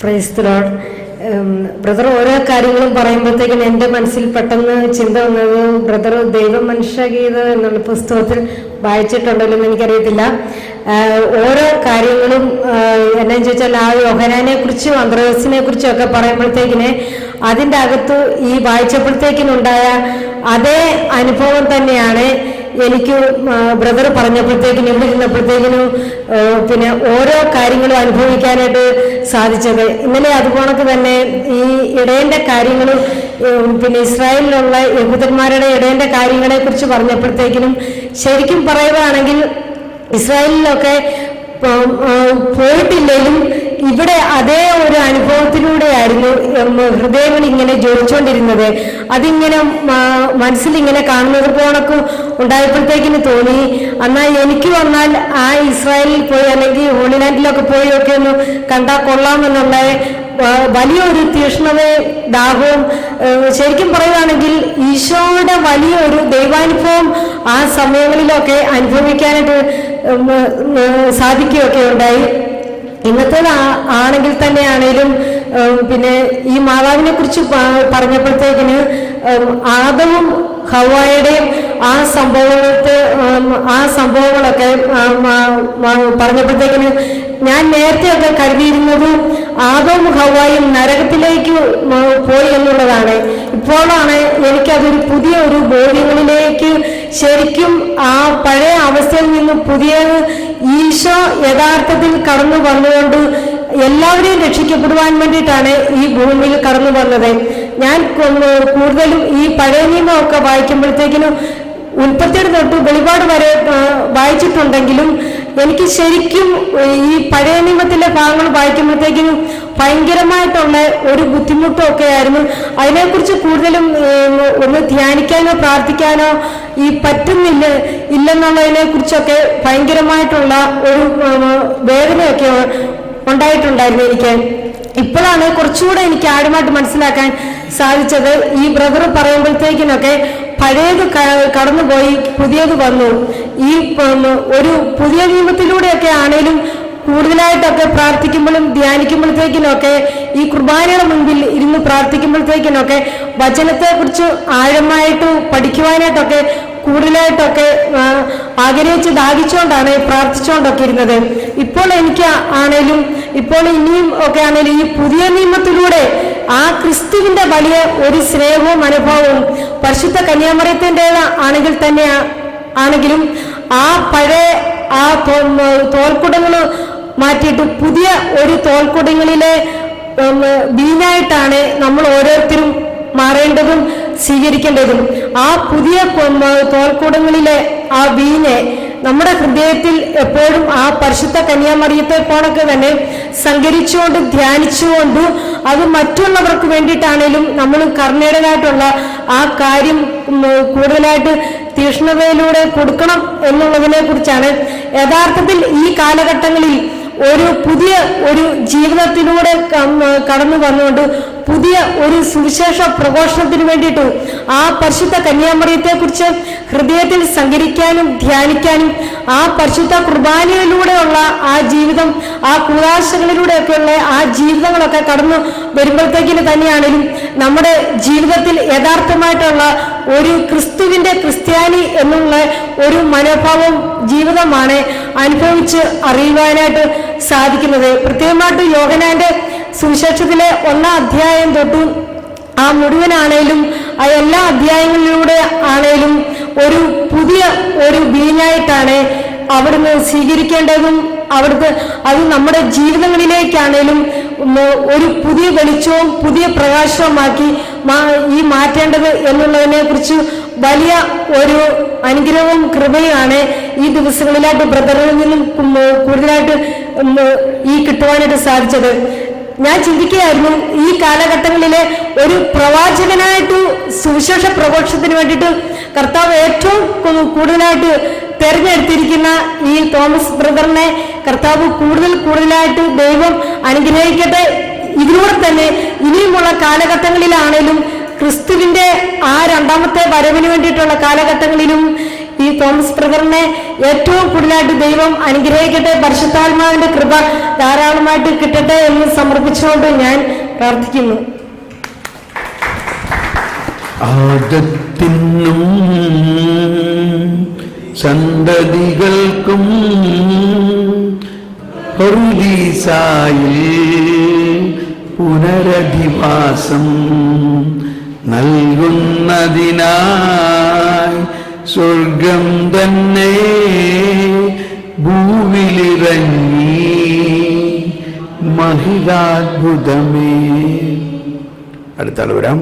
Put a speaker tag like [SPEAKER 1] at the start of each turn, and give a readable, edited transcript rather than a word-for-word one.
[SPEAKER 1] Praise the Lord. Brother ഓരോ കാര്യങ്ങളും പറയുമ്പോഴത്തേക്കും എൻ്റെ മനസ്സിൽ പെട്ടെന്ന് ചിന്ത വന്നത്, ബ്രദർ ദൈവമനുഷ്യഗീതം എന്നുള്ള പുസ്തകത്തിൽ വായിച്ചിട്ടുണ്ടല്ലോ എന്ന് എനിക്കറിയത്തില്ല. ഓരോ കാര്യങ്ങളും എന്നാന്ന് ചോദിച്ചാൽ ആ യോഹന്നാനെ കുറിച്ചും അന്ത്രയോസിനെ കുറിച്ചും ഒക്കെ പറയുമ്പോഴത്തേക്കിന് അതിൻ്റെ അകത്ത് ഈ വായിച്ചപ്പോഴത്തേക്കിനുണ്ടായ അതേ അനുഭവം തന്നെയാണ് എനിക്ക് ബ്രദർ പറഞ്ഞപ്പോഴത്തേക്കിനും ഇവിടെ ഇരുന്നപ്പോഴത്തേക്കിനും പിന്നെ ഓരോ കാര്യങ്ങളും അനുഭവിക്കാനായിട്ട് സാധിച്ചത്. ഇന്നലെ അതുപോണക്ക് തന്നെ ഈ ഇടയൻ്റെ കാര്യങ്ങളും പിന്നെ ഇസ്രായേലിലുള്ള യഹൂദന്മാരുടെ ഇടയൻ്റെ കാര്യങ്ങളെ കുറിച്ച് പറഞ്ഞപ്പോഴത്തേക്കിനും ശരിക്കും പറയുകയാണെങ്കിൽ ഇസ്രായേലിലൊക്കെ പോയിട്ടില്ലെങ്കിലും ഇവിടെ അതേ ഒരു അനുഭവത്തിലൂടെയായിരുന്നു ഹൃദയങ്ങൾ ഇങ്ങനെ ജ്വലിച്ചുകൊണ്ടിരുന്നത്. അതിങ്ങനെ മനസ്സിലിങ്ങനെ കാണുന്നത് പോണക്ക് ഉണ്ടായപ്പോഴത്തേക്കിന് തോന്നി, എന്നാൽ എനിക്ക് വന്നാൽ ആ ഇസ്രായേലിൽ പോയി അല്ലെങ്കിൽ ഹോളി ലാൻഡിലൊക്കെ പോയി ഒക്കെ ഒന്ന് കണ്ടാൽ കൊള്ളാമെന്നുള്ള വലിയൊരു തീക്ഷ്ണതയും ദാഹവും, ശരിക്കും പറയുകയാണെങ്കിൽ ഈശോയുടെ വലിയൊരു ദൈവാനുഭവം ആ സമയങ്ങളിലൊക്കെ അനുഭവിക്കാനായിട്ട് സാധിക്കുകയൊക്കെ ഉണ്ടായി. ഇന്നത്തെ ആണെങ്കിൽ തന്നെയാണേലും പിന്നെ ഈ മാതാവിനെ കുറിച്ച് പറഞ്ഞപ്പോഴത്തേക്കിന് ആദവും ഹവ്വായുടെയും ആ സംഭവങ്ങളൊക്കെ പറഞ്ഞപ്പോഴത്തേക്കിന് ഞാൻ നേരത്തെയൊക്കെ കരുതിയിരുന്നത് ആദവും ഹവ്വായും നരകത്തിലേക്ക് പോയി എന്നുള്ളതാണ്. ഇപ്പോഴാണ് എനിക്കതൊരു പുതിയ ഒരു ബോധ്യങ്ങളിലേക്ക് ശരിക്കും ആ പഴയ അവസ്ഥയിൽ നിന്ന് പുതിയ ഈശോ യഥാർത്ഥത്തിൽ കടന്നു വന്നുകൊണ്ട് എല്ലാവരെയും രക്ഷിക്കപ്പെടുവാൻ വേണ്ടിയിട്ടാണ് ഈ ഭൂമിയിൽ കടന്നു വന്നത്. ഞാൻ കൂടുതലും ഈ പഴയ നിയമമൊക്കെ വായിക്കുമ്പോഴത്തേക്കിനും ഉൽപ്പത്തിയുടെ തൊട്ട് വെളിപാട് വരെ വായിച്ചിട്ടുണ്ടെങ്കിലും എനിക്ക് ശരിക്കും ഈ പഴയ നിയമത്തിലെ ഭാഗങ്ങൾ വായിക്കുമ്പോഴത്തേക്കിനും ഭയങ്കരമായിട്ടുള്ള ഒരു ബുദ്ധിമുട്ടൊക്കെ ആയിരുന്നു. അതിനെക്കുറിച്ച് കൂടുതലും ഒന്ന് ധ്യാനിക്കാനോ പ്രാർത്ഥിക്കാനോ ഈ ഇല്ലെന്നുള്ളതിനെ കുറിച്ചൊക്കെ ഭയങ്കരമായിട്ടുള്ള ഒരു വേദനയൊക്കെ ഉണ്ടായിട്ടുണ്ടായിരുന്നു എനിക്ക്. ഇപ്പോഴാണ് കുറച്ചുകൂടെ എനിക്ക് ആഴമായിട്ട് മനസ്സിലാക്കാൻ സാധിച്ചത്. ഈ ബ്രദർ പറയുമ്പോഴത്തേക്കിനൊക്കെ പഴയത് കടന്നുപോയി പുതിയത് വന്നു. ഈ ഒരു പുതിയ നിയമത്തിലൂടെയൊക്കെ ആണേലും കൂടുതലായിട്ടൊക്കെ പ്രാർത്ഥിക്കുമ്പോഴും ധ്യാനിക്കുമ്പോഴത്തേക്കിനൊക്കെ ഈ കുർബാനയുടെ മുൻപിൽ ഇരുന്ന് പ്രാർത്ഥിക്കുമ്പോഴത്തേക്കിനൊക്കെ വചനത്തെക്കുറിച്ച് ആഴമായിട്ട് പഠിക്കുവാനായിട്ടൊക്കെ കൂടുതലായിട്ടൊക്കെ ആഗ്രഹിച്ച് ദാഹിച്ചുകൊണ്ടാണ് പ്രാർത്ഥിച്ചുകൊണ്ടൊക്കെ ഇരുന്നത്. ഇപ്പോൾ എനിക്ക് ആണേലും ഇപ്പോൾ ഇനിയും ഒക്കെ ആണേലും ഈ പുതിയ നിയമത്തിലൂടെ ആ ക്രിസ്തുവിന്റെ വലിയ ഒരു സ്നേഹവും അനുഭവവും പരിശുദ്ധ കന്യാമറിയത്തിന്റെ ആണെങ്കിൽ തന്നെ ആണെങ്കിലും ആ പഴയ ആ തോൽക്കുടങ്ങൾ മാറ്റിയിട്ട് പുതിയ ഒരു തോൽക്കുടങ്ങളിലെ വീഞ്ഞായിട്ടാണ് നമ്മൾ ഓരോരുത്തരും മാറേണ്ടതും സ്വീകരിക്കേണ്ടതും. ആ പുതിയ തോൽക്കൂടങ്ങളിലെ ആ വീഞ്ഞ് നമ്മുടെ ഹൃദയത്തിൽ എപ്പോഴും ആ പരിശുദ്ധ കന്യാമറിയത്തെ പോണൊക്കെ തന്നെ സഞ്ചരിച്ചുകൊണ്ട് ധ്യാനിച്ചുകൊണ്ട് അത് മറ്റുള്ളവർക്ക് വേണ്ടിയിട്ടാണേലും നമ്മൾ കർണേടനായിട്ടുള്ള ആ കാര്യം കൂടുതലായിട്ട് തീക്ഷ്ണതയിലൂടെ കൊടുക്കണം എന്നുള്ളതിനെ കുറിച്ചാണ് യഥാർത്ഥത്തിൽ ഈ കാലഘട്ടങ്ങളിൽ ഒരു പുതിയ ഒരു ജീവിതത്തിലൂടെ കടന്നു വന്നുകൊണ്ട് പുതിയ ഒരു സുവിശേഷ പ്രഘോഷണത്തിന് വേണ്ടിയിട്ട് ആ പരിശുദ്ധ കന്യാമറിയത്തെ കുറിച്ച് ഹൃദയത്തിൽ സഞ്ചരിക്കാനും ധ്യാനിക്കാനും ആ പരിശുദ്ധ കുർബാനയിലൂടെയുള്ള ആ ജീവിതം ആ കൂതാശകളിലൂടെയൊക്കെയുള്ള ആ ജീവിതങ്ങളൊക്കെ കടന്നു വരുമ്പോഴത്തേക്കിന് തന്നെയാണെങ്കിലും നമ്മുടെ ജീവിതത്തിൽ യഥാർത്ഥമായിട്ടുള്ള ഒരു ക്രിസ്ത്യാനി എന്നുള്ള ഒരു മനോഭാവം ജീവിതമാണ് അനുഭവിച്ച് അറിയുവാനായിട്ട് സാധിക്കുന്നത്. പ്രത്യേകമായിട്ട് യോഹന്നാന്റെ സുവിശേഷത്തിലെ 1-ാം അധ്യായം തൊട്ട് ആ മുഴുവനാണേലും ആ എല്ലാ അധ്യായങ്ങളിലൂടെ ആണേലും ഒരു പുതിയ ഒരു വീഞ്ഞായിട്ടാണ് അവിടുന്ന് സ്വീകരിക്കേണ്ടതും അവിടുത്തെ അത് നമ്മുടെ ജീവിതങ്ങളിലേക്കാണേലും ഒരു പുതിയ വെളിച്ചവും പുതിയ പ്രകാശവുമാക്കി ഈ മാറ്റേണ്ടത് എന്നുള്ളതിനെ കുറിച്ച് വലിയ ഒരു അനുഗ്രഹവും കൃപയുമാണ് ഈ ദിവസങ്ങളിലായിട്ട് ബ്രദറിൽ നിന്നും കൂടുതലായിട്ട് ഈ കിട്ടുവാനായിട്ട് സാധിച്ചത്. ഞാൻ ചിന്തിക്കുകയായിരുന്നു, ഈ കാലഘട്ടങ്ങളിലെ ഒരു പ്രവാചകനായിട്ട് സുവിശേഷ പ്രഘോഷത്തിന് വേണ്ടിയിട്ട് കർത്താവ് ഏറ്റവും കൂടുതലായിട്ട് തെരഞ്ഞെടുത്തിരിക്കുന്ന ഈ തോമസ് ബ്രദറിനെ കർത്താവ് കൂടുതലായിട്ട് ദൈവം അനുഗ്രഹിക്കട്ടെ. ഇതിലൂടെ തന്നെ ഇനിയുമുള്ള കാലഘട്ടങ്ങളിലാണേലും ക്രിസ്തുവിന്റെ ആ രണ്ടാമത്തെ വരവിന് വേണ്ടിയിട്ടുള്ള കാലഘട്ടങ്ങളിലും ഈ തോമസ് ബ്രദറിനെ ഏറ്റവും കൂടുതലായിട്ട് ദൈവം അനുഗ്രഹിക്കട്ടെ, പരിശുദ്ധാത്മാവിന്റെ കൃപ ധാരാളമായിട്ട് കിട്ടട്ടെ എന്ന് സമർപ്പിച്ചുകൊണ്ട് ഞാൻ പ്രാർത്ഥിക്കുന്നു.
[SPEAKER 2] ആദത്തിനും സന്തതികൾക്കും പുനരധിവാസം നൽകുന്നതിനായി സ്വർഗം തന്നെ ഭൂവിലിറങ്ങി മഹിതാത്ഭുതമേ. അടുത്ത ആൾ വരാം.